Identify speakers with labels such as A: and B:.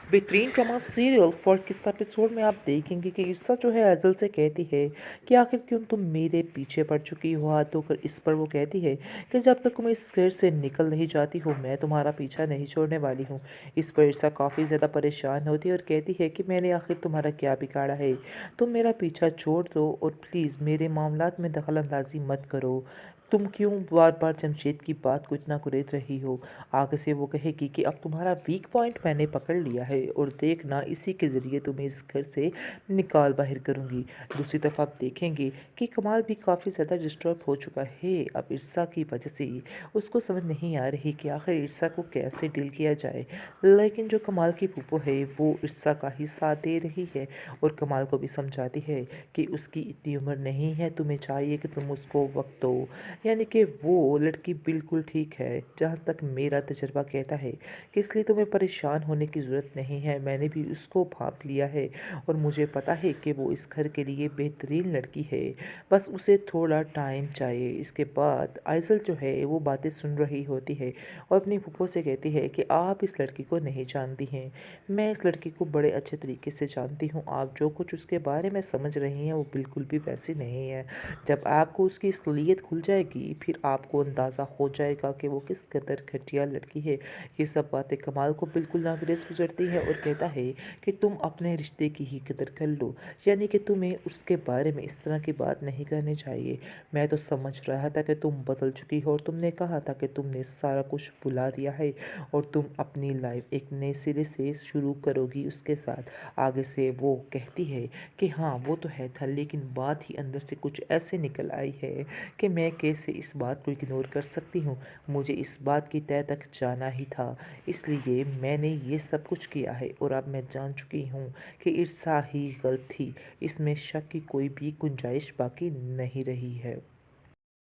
A: बेहतरीन drama serial for किस episode में आप देखेंगे कि ईर्षा जो है एजल से कहती है कि आखिर क्यों तुम मेरे पीछे पड़ चुकी हो। हाथ धोकर इस पर वो कहती है कि जब तक तुम इस घर से निकल नहीं जाती हो मैं तुम्हारा पीछा नहीं छोड़ने वाली हूँ। इस पर ईर्षा काफ़ी ज़्यादा परेशान होती है और कहती है कि मैंने आखिर तुम्हारा क्या बिगाड़ा है, तुम मेरा पीछा छोड़ दो और प्लीज़ मेरे मामलात में दखल अंदाजी मत करो। तुम क्यों बार बार जमशेद की बात को इतना कुरेद रही हो। आगे से वो कहेगी कि अब तुम्हारा वीक पॉइंट मैंने पकड़ लिया है और देखना इसी के ज़रिए तुम्हें इस घर से निकाल बाहर करूँगी। दूसरी तरफ आप देखेंगे कि कमाल भी काफ़ी ज़्यादा डिस्टर्ब हो चुका है अब ईर्षा की वजह से। उसको समझ नहीं आ रही कि आखिर ईर्षा को कैसे डील किया जाए, लेकिन जो कमाल की फूफो है वो ईर्षा का ही साथ दे रही है और कमाल को भी समझाती है कि उसकी इतनी उम्र नहीं है, तुम्हें चाहिए कि तुम उसको वक्त दो। यानी कि वो लड़की बिल्कुल ठीक है, जहाँ तक मेरा तजर्बा कहता है कि इसलिए तुम्हें परेशान होने की ज़रूरत नहीं है। मैंने भी उसको भांप लिया है और मुझे पता है कि वो इस घर के लिए बेहतरीन लड़की है, बस उसे थोड़ा टाइम चाहिए। इसके बाद आइज़ल जो है वो बातें सुन रही होती है और अपनी फूफो से कहती है कि आप इस लड़की को नहीं जानती हैं, मैं इस लड़की को बड़े अच्छे तरीके से जानती हूँ। आप जो कुछ उसके बारे में समझ रही हैं वो बिल्कुल भी वैसी नहीं है। जब आपको उसकी असलियत खुल जाएगी फिर आपको अंदाज़ा हो जाएगा कि वो किस कदर घटिया लड़की है। ये सब बातें कमाल को बिल्कुल नागरेज गुजरती है और कहता है कि तुम अपने रिश्ते की ही कदर कर लो, यानी कि तुम्हें उसके बारे में इस तरह की बात नहीं करनी चाहिए। मैं तो समझ रहा था कि तुम बदल चुकी हो और तुमने कहा था कि तुमने सारा कुछ भुला दिया है और तुम अपनी लाइफ एक नए सिरे से शुरू करोगी उसके साथ। आगे से वो कहती है कि हाँ वो तो है था, लेकिन बात ही अंदर से कुछ ऐसे निकल आई है कि मैं कैसे इस बात को इग्नोर कर सकती हूँ। मुझे इस बात की तह तक जाना ही था, इसलिए मैंने ये सब कुछ किया है और अब मैं जान चुकी हूँ कि ईर्षा ही गलत थी। इसमें शक की कोई भी गुंजाइश बाकी नहीं रही है।